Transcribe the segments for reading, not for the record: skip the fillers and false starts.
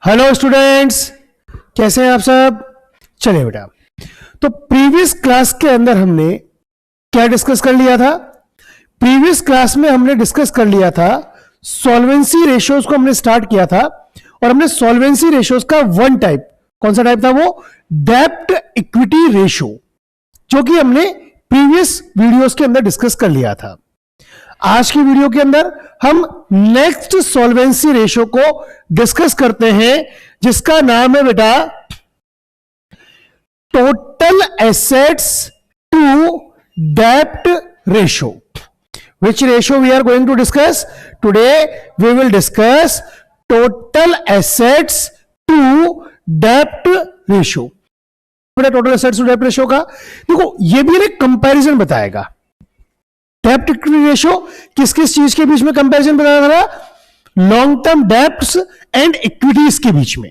Hello students, कैसे हैं आप सब। चलिए बेटा, तो प्रीवियस क्लास के अंदर हमने क्या डिस्कस कर लिया था। प्रीवियस क्लास में हमने डिस्कस कर लिया था सॉल्वेंसी रेशियोज को हमने स्टार्ट किया था, और हमने सॉल्वेंसी रेशियोज का वन टाइप, कौन सा टाइप था वो, डेब्ट इक्विटी रेशियो, जो कि हमने प्रीवियस वीडियोस के अंदर डिस्कस कर लिया था। आज की वीडियो के अंदर हम नेक्स्ट सॉल्वेंसी रेशियो को डिस्कस करते हैं, जिसका नाम है बेटा टोटल एसेट्स टू डेब्ट ratio. Which ratio we are going to discuss today? We will discuss total assets to डेब्ट रेशियो। बेटा टोटल एसेट्स टू डेब्ट रेशियो का देखो, यह भी एक कंपैरिजन बताएगा। डेब्ट इक्विटी रेशियो किस किस चीज के बीच में कंपैरिजन बता रहा था? Long term debts and equities के बीच में।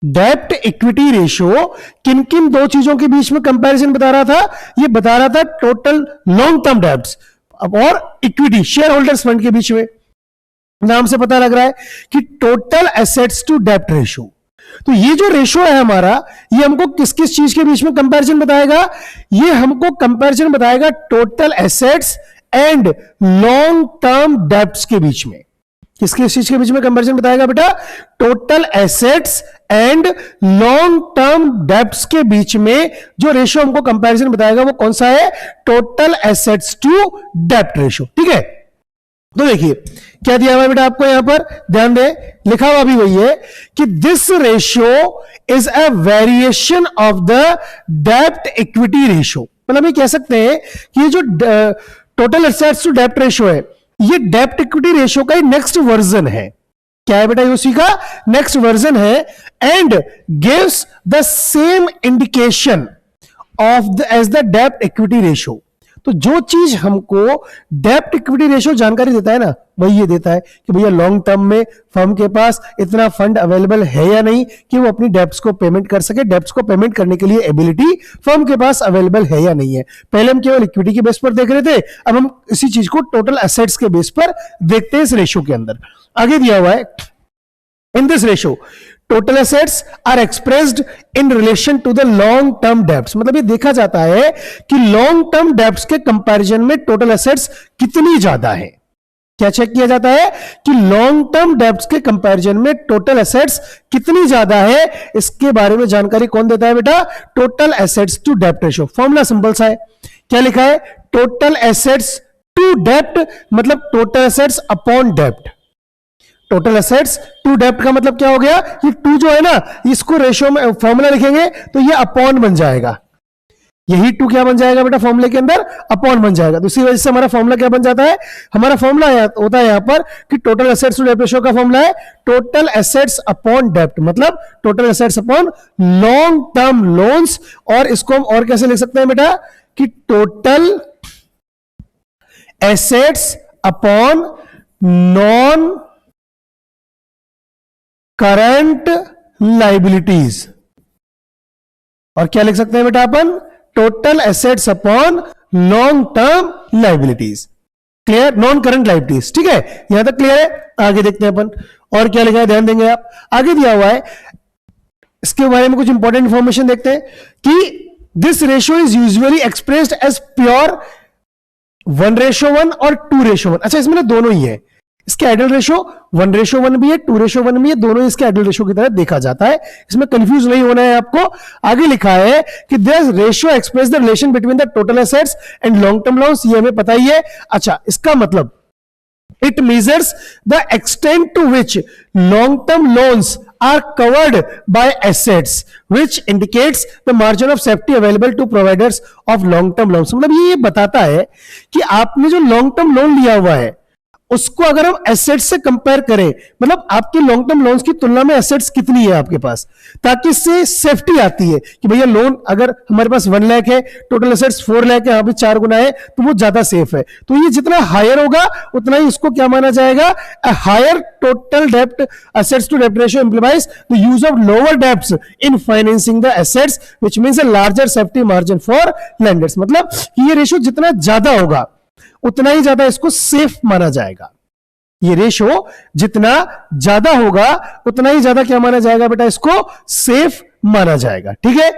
डेब्ट इक्विटी रेशियो किन किन दो चीजों के बीच में कंपैरिजन बता रहा था? ये बता रहा था टोटल लॉन्ग टर्म डेब्ट्स और इक्विटी शेयर होल्डर्स फंड के बीच में। नाम से पता लग रहा है कि टोटल एसेट्स टू डेब्ट रेशियो। तो ये जो रेशियो है हमारा, ये हमको किस किस चीज के बीच में कंपैरिजन बताएगा? ये हमको कंपैरिजन बताएगा total assets and long term debts के बीच में। किस किस चीज के बीच में कंपैरिजन बताएगा बेटा? Total assets and long term debts के बीच में जो रेशियो हमको कंपैरिजन बताएगा वो कौन सा है? टोटल एसेट्स टू डेब्ट रेशियो। ठीक है, तो देखिए क्या दिया हुआ है बेटा आपको, यहां पर ध्यान दे, लिखा हुआ भी वही है कि this ratio is a variation of the डेब्ट इक्विटी रेशियो। मतलब ये कह सकते हैं कि ये जो टोटल एसेट्स टू डेब्ट रेशियो है, ये डेब्ट इक्विटी रेशियो का नेक्स्ट वर्जन है। क्या है बेटा? ये उसी का नेक्स्ट वर्जन है, and gives the same indication of the as the डेब्ट इक्विटी रेशियो। तो जो चीज हमको डेब्ट इक्विटी रेशियो जानकारी देता है ना, वही ये देता है कि भैया लॉन्ग टर्म में फर्म के पास इतना फंड अवेलेबल है या नहीं कि वो अपनी डेब्ट्स को पेमेंट कर सके। डेब्ट्स को पेमेंट करने के लिए एबिलिटी फर्म के पास अवेलेबल है या नहीं है। पहले हम केवल इक्विटी के बेस पर देख रहे थे, अब हम इसी चीज को टोटल एसेट्स के बेस पर देखते हैं इस रेशियो के अंदर। आगे दिया हुआ है, in this ratio total assets are expressed in relation to the long term debts. मतलब ये देखा जाता है कि लॉन्ग टर्म डेब्ट्स के कंपैरिजन में टोटल एसेट्स कितनी ज्यादा है। क्या चेक किया जाता है कि लॉन्ग टर्म डेब्ट्स के कंपैरिजन में टोटल एसेट्स कितनी ज्यादा है। इसके बारे में जानकारी कौन देता है बेटा? टोटल एसेट्स टू डेब्ट रेशियो। फॉर्मूला सिंपल सा है, क्या लिखा है? टोटल एसेट्स टू डेब्ट मतलब टोटल एसेट्स अपॉन डेब्ट। टोटल एसेट्स टू डेब्ट का मतलब क्या हो गया? ये टू जो है ना, इसको रेशियो में फॉर्मूला लिखेंगे तो ये अपॉन बन जाएगा। यही टू क्या बन जाएगा बेटा? फॉर्मूले के अंदर अपॉन बन जाएगा। तो इसी वजह से हमारा फॉर्मूला क्या बन जाता है? हमारा फॉर्मूला होता है यहां पर कि टोटल एसेट्स टू डेब्ट रेशियो का फॉर्मूला है टोटल एसेट्स अपॉन डेब्ट, मतलब total assets upon long term loans. और इसको हम और कैसे लिख सकते हैं बेटा? कि total assets upon non current liabilities. और क्या लिख सकते हैं बेटा अपन? Total assets upon long term liabilities. Clear? Non current liabilities. ठीक है, यहां तक क्लियर है? आगे देखते हैं अपन और क्या लिखा है, ध्यान देंगे आप। आगे दिया हुआ है, इसके बारे में कुछ इंपॉर्टेंट इंफॉर्मेशन देखते हैं कि this ratio is usually expressed as pure 1:1 और 2:1। अच्छा, इसमें ना दोनों ही है। इसके आइडियल रेशियो 1:1 भी है, 2:1 भी है, दोनों इसके आइडियल रेशियो की तरह देखा जाता है। इसमें कंफ्यूज नहीं होना है आपको। आगे लिखा है कि this ratio express the relation between the total assets and long term loans. ये हमें पता ही है। अच्छा, इसका मतलब it measures the extent to which long term loans are covered by assets which indicates the margin of safety available to providers of long term loans। मतलब ये बताता है कि आपने जो लॉन्ग टर्म लोन लिया हुआ है उसको अगर हम एसेट्स से कंपेयर करें, मतलब आपके लॉन्ग टर्म लोन्स की तुलना में एसेट्स कितनी है आपके पास, ताकि इससे सेफ्टी आती है कि भैया लोन अगर हमारे पास 1 लाख है, टोटल एसेट्स 4 लाख है, यहाँ पे 4 गुना है, तो वो ज्यादा सेफ है। तो ये जितना हायर होगा उतना ही इसको क्या माना जाएगा? अ हायर टोटल डेब्ट एसेट्स टू डेब्ट ratio implies the use of lower debts in financing the assets which means a larger safety margin for lenders. मतलब ये रेशियो जितना ज्यादा होगा उतना ही ज्यादा इसको सेफ माना जाएगा। ये रेशो जितना ज्यादा होगा उतना ही ज्यादा क्या माना जाएगा बेटा, इसको सेफ माना जाएगा, ठीक है।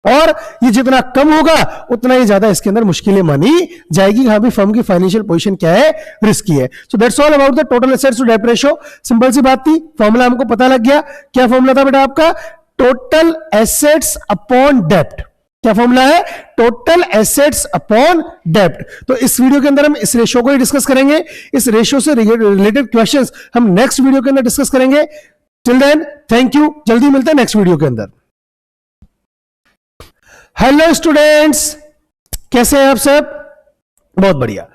और ये जितना कम होगा उतना ही ज्यादा इसके अंदर मुश्किलें मानी जाएगी, हाँ भी फर्म की फाइनेंशियल पोजीशन क्या है, रिस्की है। So that's all about the total assets to डेब्ट रेशियो। सिंपल सी बात थी, फॉर्मूला हमको पता लग गया। क्या फॉर्मूला था बेटा आपका, टोटल एसेट्स अपॉन डेब्ट। क्या फॉर्मूला है, टोटल एसेट्स अपॉन डेब्ट। तो इस वीडियो के अंदर हम इस रेशियो को ही डिस्कस करेंगे, इस रेशियो से रिलेटेड क्वेश्चंस हम नेक्स्ट वीडियो के अंदर डिस्कस करेंगे। टिल देन थैंक यू, जल्दी मिलते हैं नेक्स्ट वीडियो के अंदर। हेलो स्टूडेंट्स, कैसे हैं आप सब, बहुत बढ़िया।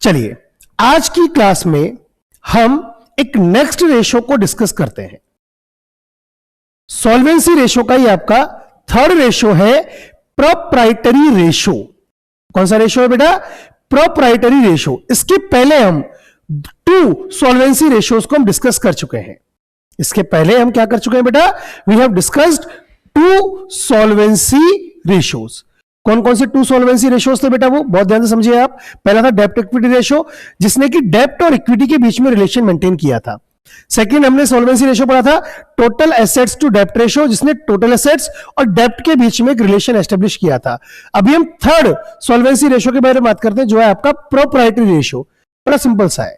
चलिए आज की क्लास में हम एक नेक्स्ट रेशियो को डिस्कस करते हैं। सॉल्वेंसी रेशियो का ही आपका थर्ड रेशियो है प्रोप्राइटरी रेशियो। कौन सा रेशियो है बेटा, प्रोप्राइटरी रेशियो। इसके पहले हम 2 सॉल्वेंसी रेशियोज को हम डिस्कस कर चुके हैं। इसके पहले हम क्या कर चुके हैं बेटा, we have discussed 2 solvency ratios. कौन कौन से 2 सॉल्वेंसी रेशियोज थे बेटा, वो बहुत ध्यान से समझिए आप। पहला था डेब्ट इक्विटी रेशियो, जिसने कि डेब्ट और इक्विटी के बीच में रिलेशन मेंटेन किया था। सेकंड हमने सॉल्वेंसी रेशियो पढ़ा था टोटल एसेट्स टू डेब्ट रेशियो, जिसने टोटल एसेट्स और डेब्ट के बीच में एक रिलेशन एस्टेब्लिश किया था। अभी हम थर्ड सॉल्वेंसी रेशियो के बारे में बात करते हैं, जो है आपका प्रोप्राइटरी रेशियो। बड़ा सिंपल सा है।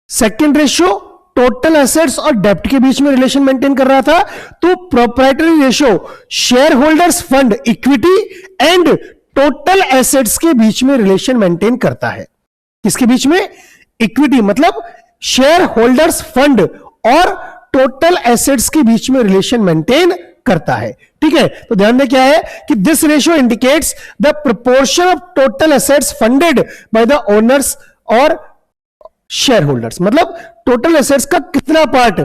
सेकंड रेशियो टोटल एसेट्स और डेब्ट के बीच में रिलेशन मेंटेन कर रहा था, तो proprietary ratio share holders fund equity and total assets के बीच में रिलेशन मेंटेन करता है। किसके बीच में, इक्विटी मतलब शेयर होल्डर्स फंड और टोटल एसेट्स के बीच में रिलेशन मेंटेन करता है, ठीक है। तो ध्यान दें क्या है कि this ratio indicates the proportion of total assets funded by the owners और शेयर होल्डर्स, मतलब टोटल एसेट्स का कितना पार्ट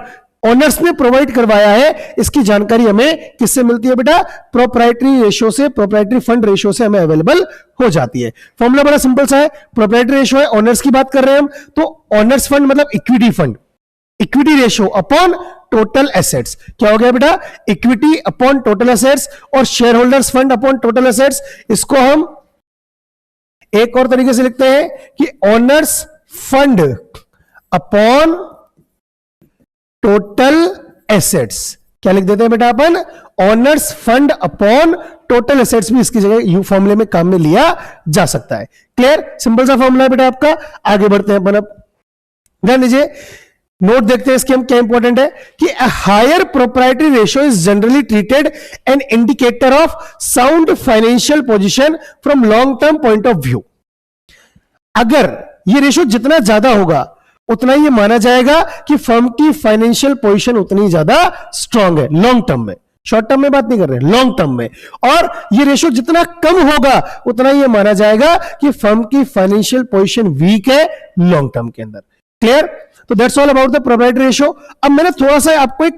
ओनर्स ने प्रोवाइड करवाया है, इसकी जानकारी हमें किससे मिलती है बेटा, प्रोप्राइटरी रेशियो से, प्रोप्राइटरी फंड रेशियो से हमें अवेलेबल हो जाती है। फॉर्मूला बड़ा सिंपल सा है, प्रोप्राइटरी रेशियो है, ओनर्स की बात कर रहे हैं हम, तो ओनर्स फंड मतलब equity fund, equity ratio upon total assets. क्या हो गया बेटा, इक्विटी अपॉन टोटल एसेट्स और shareholders fund upon total assets. इसको हम एक और तरीके से लिखते हैं कि owners fund upon total assets. क्या लिख देते हैं बेटा अपन, owners fund upon total assets भी इसकी जगह यू फॉर्मूले में काम में लिया जा सकता है। क्लियर, सिंपल सा फॉर्मूला है बेटा आपका। आगे बढ़ते हैं अपन, अब ध्यान दीजिए, नोट देखते हैं इसके हम क्या इंपॉर्टेंट है कि a higher proprietary ratio is generally treated an indicator of sound financial position from long term point of view. अगर ये रेशियो जितना ज्यादा होगा उतना ये माना जाएगा कि फर्म की फाइनेंशियल पोजीशन उतनी ज्यादा स्ट्रांग है, लॉन्ग टर्म में, शॉर्ट टर्म में बात नहीं कर रहे, लॉन्ग टर्म में। और ये रेशियो जितना कम होगा उतना ये माना जाएगा कि फर्म की फाइनेंशियल पोजीशन वीक है लॉन्ग टर्म के अंदर। क्लियर, तो that's all about the proprietary ratio. अब मैंने थोड़ा सा आपको एक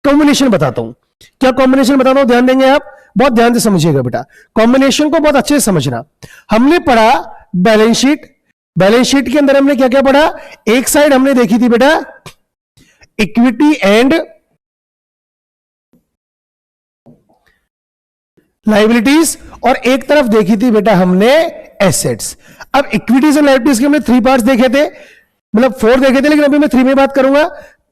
कॉम्बिनेशन बताता हूं। क्या कॉम्बिनेशन बताता हूं, ध्यान देंगे आप, बहुत ध्यान से समझिएगा बेटा, कॉम्बिनेशन को बहुत अच्छे से समझना। हमने पढ़ा बैलेंस शीट, बैलेंस शीट के अंदर हमने क्या क्या पढ़ा, एक साइड हमने देखी थी बेटा इक्विटी एंड लायबिलिटीज और एक तरफ देखी थी बेटा हमने एसेट्स। अब इक्विटीज एंड लायबिलिटीज के हमने 3 पार्ट्स देखे थे, मतलब 4 देखे थे, लेकिन अभी मैं 3 में बात करूंगा।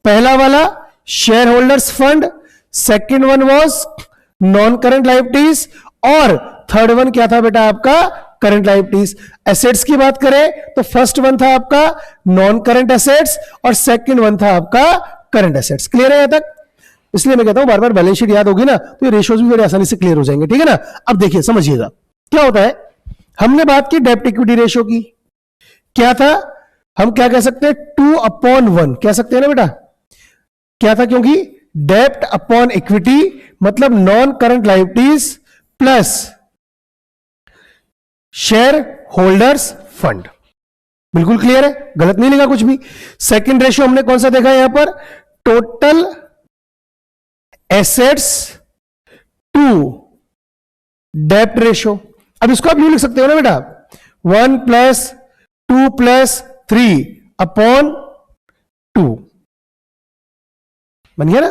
पहला वाला share holders fund, second one was non current liabilities और थर्ड वन क्या था बेटा आपका, करंट लायबिलिटीज। एसेट्स की बात करें तो फर्स्ट वन था आपका नॉन करंट एसेट्स और सेकंड वन था आपका करंट एसेट्स। क्लियर है यहां तक? इसलिए मैं कहता हूं बार बार बैलेंस शीट याद होगी ना तो ये रेशियोज भी बड़ी आसानी से क्लियर हो जाएंगे, ठीक है ना। अब देखिए समझिएगा क्या होता है, हमने बात की डेब्ट इक्विटी रेशियो की, क्या था, हम क्या कह सकते हैं 2/1 कह सकते हैं ना बेटा। क्या था, क्योंकि डेब्ट अपॉन इक्विटी मतलब non current liabilities plus share holders fund. बिल्कुल क्लियर है, गलत नहीं लिखा कुछ भी। सेकंड रेशियो हमने कौन सा देखा यहां पर, टोटल एसेट्स टू डेब्ट रेशियो। अब इसको आप यूं लिख सकते हो ना बेटा, 1 + 2 + 3/2 बन गया ना।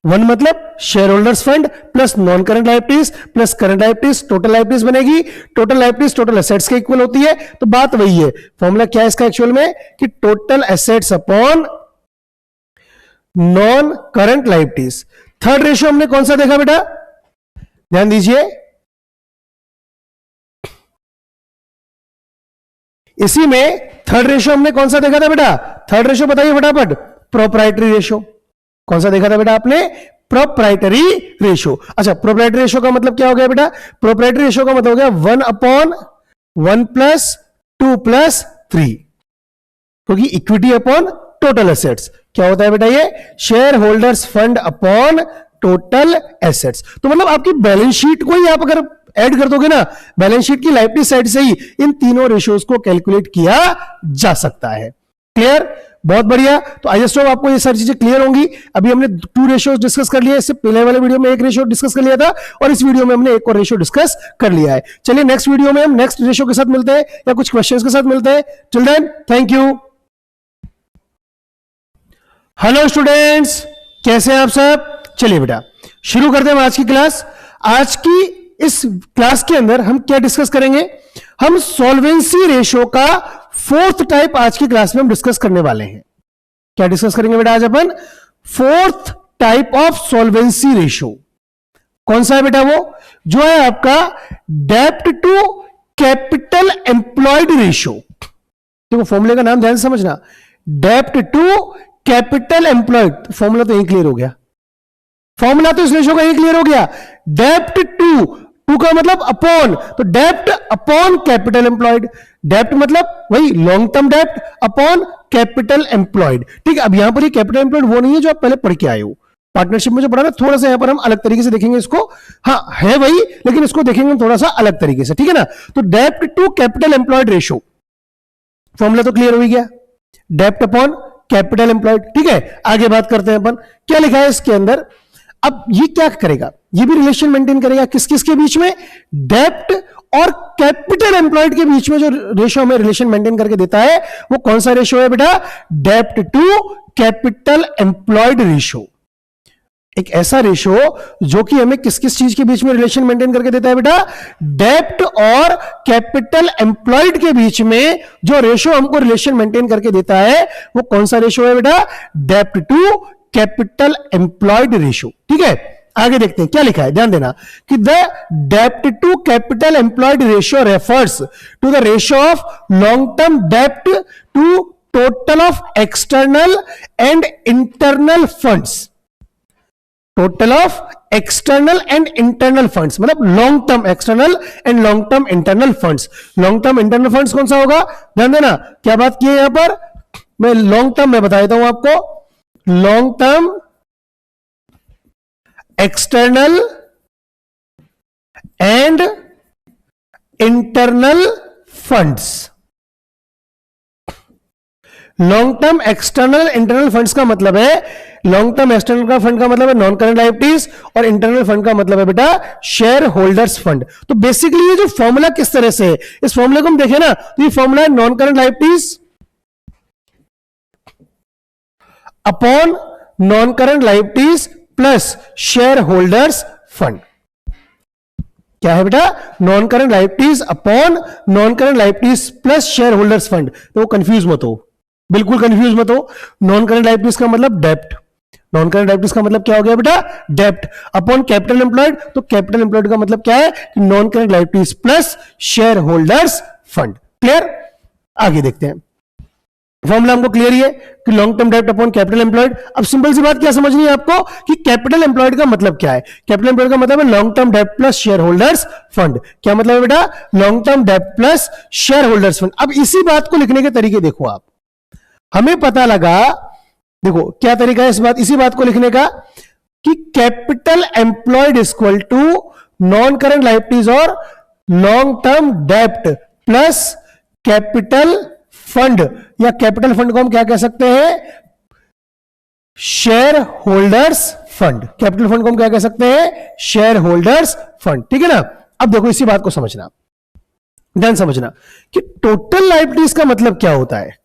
वन मतलब share holders fund plus non current liabilities plus current liabilities, total liabilities बनेगी। टोटल लायबिलिटीज टोटल एसेट्स के इक्वल होती है, तो बात वही है। फॉर्मूला क्या है इसका एक्चुअल में कि total assets upon non current liabilities. Third ratio हमने कौन सा देखा बेटा, ध्यान दीजिए, इसी में थर्ड रेशियो हमने कौन सा देखा था बेटा, थर्ड रेशियो बताइए फटाफट, प्रोप्राइटरी रेशियो। कौन सा देखा था बेटा आपने, प्रोप्राइटरी रेशियो। अच्छा, प्रोप्राइटरी रेशियो का मतलब क्या हो गया बेटा, प्रोप्राइटरी रेशियो का मतलब हो गया 1/1 + 2 + 3, क्योंकि इक्विटी अपॉन टोटल एसेट्स क्या होता है बेटा, ये share holders fund upon total assets. तो मतलब आपकी बैलेंस शीट को ही आप अगर ऐड कर दोगे ना, बैलेंस शीट की लायबिलिटी साइड से ही इन तीनों रेशियोज को कैलकुलेट किया जा सकता है। क्लियर, बहुत बढ़िया। तो आई जस्ट होप आपको ये सारी चीजें क्लियर होंगी। अभी हमने 2 रेशियोज डिस्कस कर लिया, इससे पहले वाले वीडियो में 1 रेशियो डिस्कस कर लिया था और इस वीडियो में हमने एक और रेशियो डिस्कस कर लिया है। चलिए नेक्स्ट वीडियो में हम नेक्स्ट रेशियो के साथ मिलते हैं या कुछ क्वेश्चंस के साथ मिलते हैं। Till then thank you. Hello students, कैसे हैं आप सब। चलिए बेटा शुरू करते हैं आज की क्लास। आज की इस क्लास के अंदर हम क्या डिस्कस करेंगे, हम सॉल्वेंसी रेशियो का 4th टाइप आज की क्लास में हम डिस्कस करने वाले हैं। क्या डिस्कस करेंगे बेटा आज अपन, 4th type of solvency ratio. कौन सा है बेटा, वो जो है आपका डेब्ट टू कैपिटल एम्प्लॉयड रेशियो। देखो फॉर्मूले का नाम ध्यान से समझना, डेब्ट टू कैपिटल एम्प्लॉयड। फॉर्मूला तो यही क्लियर हो गया, फॉर्मूला तो इस रेशियो का यही क्लियर हो गया। डेब्ट टू का मतलब अपॉन, तो डेब्ट अपॉन कैपिटल एम्प्लॉयड। डेब्ट मतलब वही लॉन्ग टर्म डेब्ट अपॉन कैपिटल एम्प्लॉयड। ठीक है, अब यहां पर ये कैपिटल एम्प्लॉयड वो नहीं है जो आप पहले पढ़ के आए हो, पार्टनरशिप में जो पढ़ा ना, थोड़ा सा यहां पर हम अलग तरीके से देखेंगे इसको। हाँ है वही, लेकिन इसको देखेंगे हम थोड़ा सा अलग तरीके से, ठीक है ना। तो डेब्ट to capital employed ratio, formula तो क्लियर हो गया, डेब्ट अपॉन कैपिटल एम्प्लॉयड। ठीक है, आगे बात करते हैं अपन, क्या लिखा है इसके अंदर। अब ये क्या करेगा, ये भी रिलेशन मेंटेन करेगा किस किस के बीच में, डेब्ट और कैपिटल एम्प्लॉयड के बीच में जो रेशियो हमें रिलेशन मेंटेन करके देता है वो कौन सा रेशियो है बेटा, डेब्ट टू कैपिटल एम्प्लॉयड रेशियो। एक ऐसा रेशियो जो कि हमें किस किस चीज के बीच में रिलेशन मेंटेन करके देता है बेटा, डेब्ट और कैपिटल एम्प्लॉयड के बीच में जो रेशियो हमको रिलेशन मेंटेन करके देता है वो कौन सा रेशियो है बेटा, डेब्ट टू कैपिटल एम्प्लॉयड रेशियो। ठीक है, आगे देखते हैं क्या लिखा है, ध्यान देना कि द डेब्ट to capital employed ratio refers to the ratio of long term डेब्ट to total of external and internal funds. Total of external and internal funds मतलब long term external and long term internal funds. Long term internal funds कौन सा होगा, ध्यान देना क्या बात की है यहां पर, मैं लॉन्ग टर्म में बता देता हूं आपको, long term external and internal funds. Long term external internal funds का मतलब है, लॉन्ग टर्म एक्सटर्नल का फंड का मतलब है नॉन करंट लायबिलिटीज और इंटरनल फंड का मतलब है बेटा शेयर होल्डर्स फंड। तो बेसिकली ये जो फॉर्मूला किस तरह से है, इस फॉर्मूले को हम देखें ना तो ये फॉर्मूला है non current liabilities upon non current liabilities plus share holders fund. क्या है बेटा, non current liabilities upon non current liabilities plus share holders fund. तो कंफ्यूज मत हो, बिल्कुल कंफ्यूज मत हो। नॉन करंट लायबिलिटीज का मतलब डेब्ट, नॉन करंट लायबिलिटीज का मतलब क्या हो गया बेटा, डेब्ट अपॉन कैपिटल एम्प्लॉयड। तो कैपिटल एम्प्लॉयड का मतलब क्या है कि non current liabilities plus share holders fund. Clear, आगे देखते हैं। फॉर्मूला हमको क्लियर ही है कि लॉन्ग टर्म डेब्ट अपॉन कैपिटल एम्प्लॉयड। अब सिंपल सी बात क्या समझनी है आपको कि कैपिटल एम्प्लॉयड का मतलब क्या है, कैपिटल एम्प्लॉयड का मतलब है लॉन्ग टर्म डेब्ट प्लस शेयर होल्डर्स फंड। क्या मतलब है बेटा, लॉन्ग टर्म डेब्ट प्लस शेयर होल्डर्स फंड। अब इसी बात को लिखने के तरीके देखो आप, हमें पता लगा, देखो क्या तरीका है इसी बात को लिखने का कि capital employed equal to non current liabilities और लॉन्ग टर्म डेब्ट प्लस कैपिटल फंड, या कैपिटल फंड को हम क्या कह सकते हैं, shareholders fund. Capital fund को हम क्या कह सकते हैं, शेयर होल्डर्स फंड। ठीक है ना। अब देखो इसी बात को समझना, ध्यान समझना कि टोटल लायबिलिटीज का मतलब क्या होता है।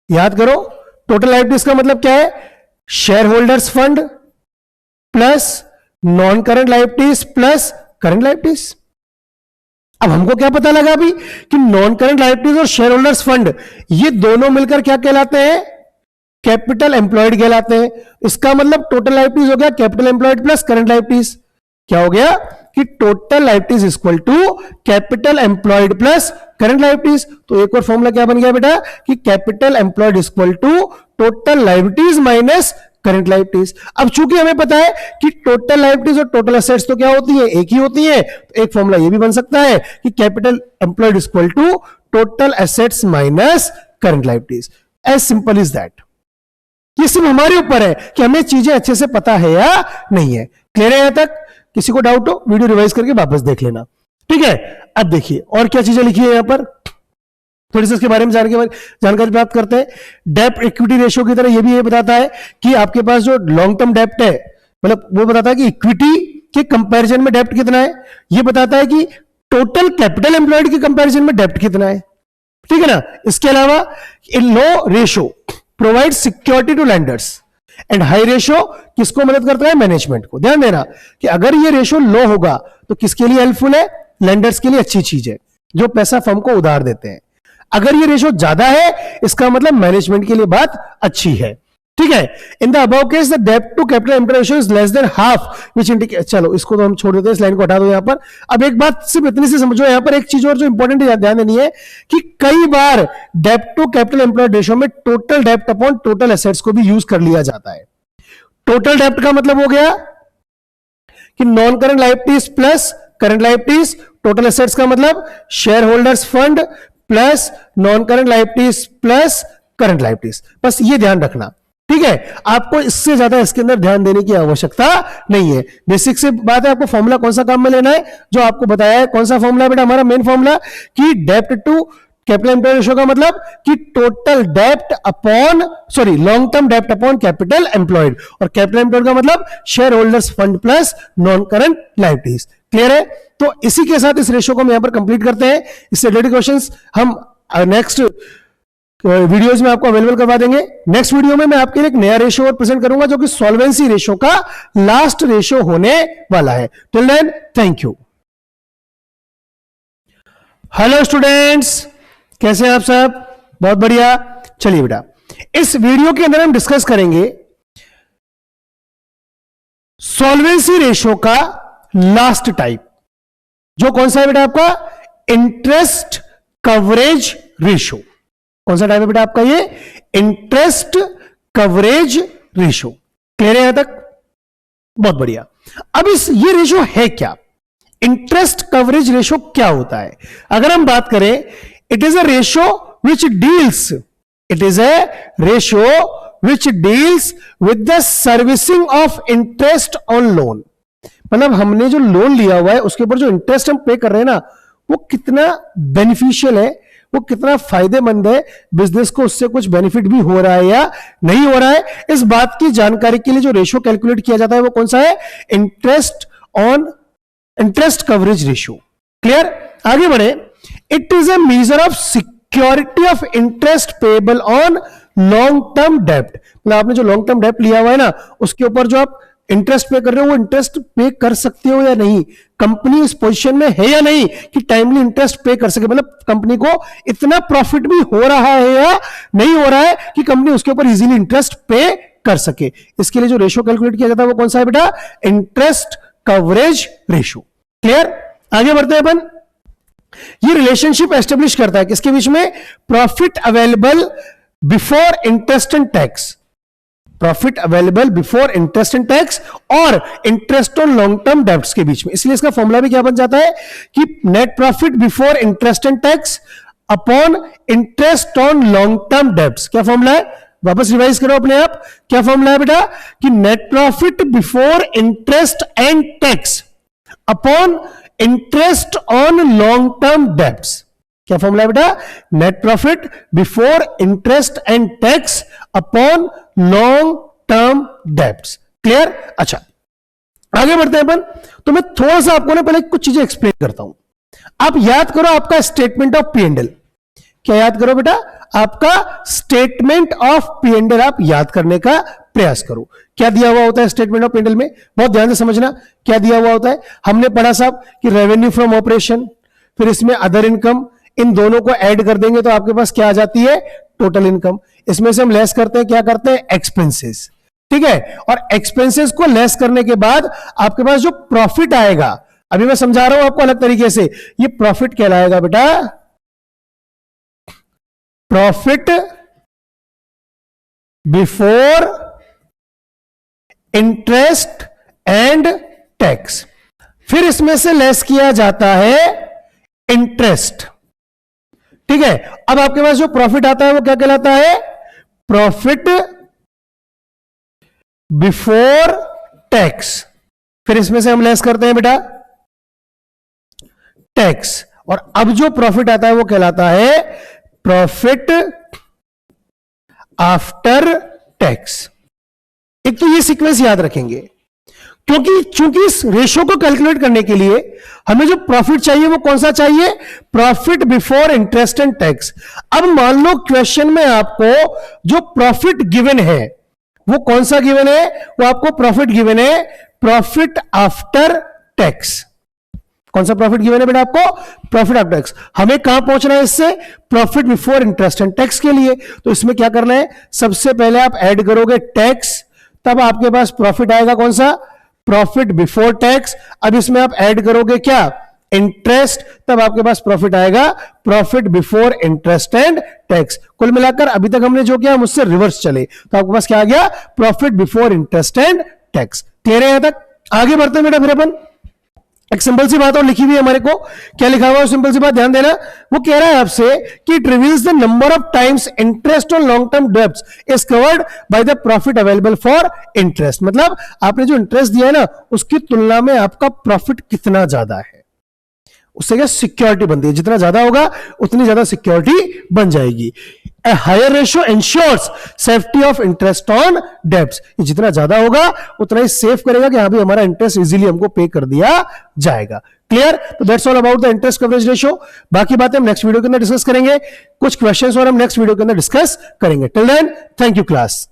याद करो, टोटल लायबिलिटीज का मतलब क्या है, share holders fund plus non current liabilities plus current liabilities. अब हमको क्या पता लगा अभी कि नॉन करंट लायबिलिटीज और शेयर होल्डर्स फंड ये दोनों मिलकर क्या कहलाते हैं? कैपिटल एम्प्लॉयड कहलाते हैं। इसका मतलब टोटल लायबिलिटीज हो गया capital employed plus current liabilities. क्या हो गया कि total liabilities equal to capital employed plus current liabilities. तो एक और फॉर्मूला क्या बन गया बेटा कि capital employed equal to total liabilities minus current liabilities. अब चूंकि हमें पता है कि टोटल लायबिलिटीज और टोटल एसेट्स तो क्या होती है? एक ही होती है। तो एक फॉर्मूला ये भी बन सकता है कि capital employed equal to total assets minus current liabilities. As simple is that. ये सिर्फ हमारे ऊपर है कि हमें चीजें अच्छे से पता है या नहीं है। क्लियर है यहां तक? किसी को डाउट हो वीडियो रिवाइज करके वापस देख लेना। ठीक है, अब देखिए और क्या चीजें लिखी है यहां पर, थोड़ी सी इसके बारे में जानकारी प्राप्त करते हैं। डेब्ट इक्विटी रेशियो की तरह ये भी ये बताता है कि आपके पास जो लॉन्ग टर्म डेब्ट है, मतलब वो बताता है कि इक्विटी के कंपैरिजन में डेब्ट कितना है। ये बताता है कि टोटल कैपिटल एम्प्लॉयड के कंपैरिजन में डेब्ट कितना है। ठीक है ना? इसके अलावा low ratio provide security to lenders and high ratio किसको मदद करता है? मैनेजमेंट को। ध्यान देना कि अगर ये रेशियो लो होगा तो किसके लिए हेल्पफुल है? लैंडर्स के लिए अच्छी चीज है जो पैसा फर्म को उधार देते हैं। अगर ये रेशियो ज्यादा है इसका मतलब मैनेजमेंट के लिए बात अच्छी है। ठीक है, in the above case the डेब्ट to capital employed ratio is less than half which indicate. चलो इसको तो हम छोड़ देते हैं, इस लाइन को हटा दो यहां पर। अब एक बात सिर्फ इतनी सी समझो यहां पर, एक चीज और जो इंपॉर्टेंट ध्यान देनी है कि कई बार डेब्ट टू कैपिटल एम्प्लॉयड रेशियो में टोटल डेब्ट अपॉन टोटल एसेट्स को भी यूज कर लिया जाता है। टोटल डेब्ट का मतलब हो गया कि non current liabilities plus current liabilities. Total assets का मतलब share holders fund plus non current liabilities plus current liabilities. बस ये ध्यान रखना। ठीक है, आपको इससे ज्यादा इसके अंदर ध्यान देने की आवश्यकता नहीं है। बेसिक से बात है, आपको फॉर्मूला कौन सा काम में लेना है जो आपको बताया है। कौन सा फॉर्मूला बेटा? हमारा मेन फॉर्मूला कि डेब्ट टू कैपिटल एम्प्लॉयड रेशियो का मतलब कि टोटल डेब्ट अपॉन लॉन्ग टर्म डेब्ट अपॉन कैपिटल एम्प्लॉयड, और कैपिटल एम्प्लॉयड का मतलब share holders fund plus non current liabilities. Clear है? तो इसी के साथ इस रेशियो को हम यहां पर कंप्लीट करते हैं। इससे रिलेटेड क्वेश्चंस हम नेक्स्ट वीडियोज में आपको अवेलेबल करवा देंगे। नेक्स्ट वीडियो में मैं आपके लिए एक नया रेशियो और प्रेजेंट करूंगा जो कि सॉल्वेंसी रेशियो का लास्ट रेशियो होने वाला है। Till then thank you. Hello students, कैसे हैं आप सब? बहुत बढ़िया। चलिए बेटा, इस वीडियो के अंदर हम डिस्कस करेंगे सॉल्वेंसी रेशियो का लास्ट टाइप, जो कौन सा है बेटा आपका? Interest coverage ratio. कौन सा टाइप है बेटा आपका? ये इंटरेस्ट कवरेज रेशियो। क्लियर है यहां तक? बहुत बढ़िया। अब ये रेशियो है क्या? इंटरेस्ट कवरेज रेशियो क्या होता है? अगर हम बात करें, it is a ratio which deals with the servicing of interest on loan. मतलब हमने जो लोन लिया हुआ है उसके ऊपर जो इंटरेस्ट हम पे कर रहे हैं ना, वो कितना बेनिफिशियल है, वो कितना फायदेमंद है, बिजनेस को उससे कुछ बेनिफिट भी हो रहा है या नहीं हो रहा है, इस बात की जानकारी के लिए जो रेशियो कैलकुलेट किया जाता है वो कौन सा है? Interest coverage ratio. क्लियर? आगे बढ़े। It is a measure of security of interest payable on long term डेब्ट। मतलब आपने जो लॉन्ग टर्म डेब्ट लिया हुआ है ना, उसके ऊपर जो आप इंटरेस्ट पे कर रहे हो वो इंटरेस्ट पे कर सकते हो या नहीं, कंपनी इस पोजीशन में है या नहीं कि टाइमली इंटरेस्ट पे कर सके। मतलब कंपनी को इतना प्रॉफिट भी हो रहा है या नहीं हो रहा है कि कंपनी उसके ऊपर इजीली इंटरेस्ट पे कर सके। इसके लिए जो रेशियो कैलकुलेट किया जाता है वो कौन सा है बेटा? Interest coverage ratio. क्लियर? आगे बढ़ते हैं अपन। ये रिलेशनशिप एस्टेब्लिश करता है किसके बीच में? Profit available before interest and tax, profit available before interest and tax और interest on long term debts के बीच में। इसलिए इसका फॉर्मूला भी क्या बन जाता है कि net profit before interest and tax upon interest on long term debts. क्या फॉर्मूला है? वापस रिवाइज करो अपने आप। क्या फॉर्मूला है बेटा? कि net profit before interest and tax upon interest on long term debts. क्या फॉर्मूला है बेटा? Net profit before interest and tax upon long term debts. Clear? अच्छा, आगे बढ़ते हैं अपन। तो मैं थोड़ा सा आपको ना पहले कुछ चीजें एक्सप्लेन करता हूं। आप याद करो आपका statement of P and L. क्या याद करो बेटा? आपका statement of P and L आप याद करने का प्रयास करो। क्या दिया हुआ होता है स्टेटमेंट ऑफ P&L में, बहुत ध्यान से समझना क्या दिया हुआ होता है। हमने पढ़ा साहब कि रेवेन्यू फ्रॉम ऑपरेशन, फिर इसमें अदर इनकम, इन दोनों को ऐड कर देंगे तो आपके पास क्या आ जाती है, टोटल इनकम। इसमें से हम लेस करते हैं, क्या करते हैं, एक्सपेंसेस, ठीक है। और एक्सपेंसेस को लेस करने के बाद आपके पास जो प्रॉफिट आएगा, अभी मैं समझा रहा हूं आपको अलग तरीके से, ये प्रॉफिट कहलाएगा बेटा, profit before interest and tax. फिर इसमें से लेस किया जाता है इंटरेस्ट, ठीक है। अब आपके पास जो प्रॉफिट आता है वो क्या कहलाता है, प्रॉफिट बिफोर टैक्स। फिर इसमें से हम लेस करते हैं बेटा टैक्स, और अब जो प्रॉफिट आता है वो कहलाता है प्रॉफिट आफ्टर टैक्स। एक तो ये सीक्वेंस याद रखेंगे, क्योंकि चूंकि इस रेशो को कैलकुलेट करने के लिए हमें जो प्रॉफिट चाहिए वो कौन सा चाहिए, profit before interest and tax. अब मान लो क्वेश्चन में आपको जो प्रॉफिट गिवन है वो कौन सा गिवन है, वो आपको प्रॉफिट गिवन है प्रॉफिट आफ्टर टैक्स। कौन सा प्रॉफिट गिवन है बेटा आपको, प्रॉफिट आफ्टर टैक्स। हमें कहां पहुंचना है इससे, profit before interest and tax के लिए। तो इसमें क्या करना है, सबसे पहले आप ऐड करोगे टैक्स, तब आपके पास प्रॉफिट आएगा कौन सा, प्रॉफिट बिफोर टैक्स। अब इसमें आप ऐड करोगे क्या, इंटरेस्ट, तब आपके पास प्रॉफिट आएगा profit before interest and tax. कुल मिलाकर अभी तक हमने जो किया हम उससे रिवर्स चले, तो आपके पास क्या आ गया, profit before interest and tax. Clear है यहां तक, आगे बढ़ते हैं बेटा। फिर अपन एक सिंपल सी बात और लिखी हुई है हमारे को, क्या लिखा हुआ है, सिंपल सी बात ध्यान देना। वो कह रहा है आपसे कि it reveals the number of times interest on long term debts is covered by the profit available for interest. मतलब आपने जो इंटरेस्ट दिया है ना, उसकी तुलना में आपका प्रॉफिट कितना ज्यादा है, उससे क्या सिक्योरिटी बनती है, जितना ज्यादा होगा उतनी ज्यादा सिक्योरिटी बन जाएगी। A higher ratio ensures safety of interest on debts। ये जितना ज्यादा होगा उतना ही सेफ करेगा कि हाँ भी हमारा इंटरेस्ट इजीली हमको पे कर दिया जाएगा। क्लियर, तो that's all about the interest coverage ratio. बाकी बातें हम नेक्स्ट वीडियो के अंदर डिस्कस करेंगे, कुछ क्वेश्चंस और हम नेक्स्ट वीडियो के अंदर डिस्कस करेंगे। Till then, thank you class.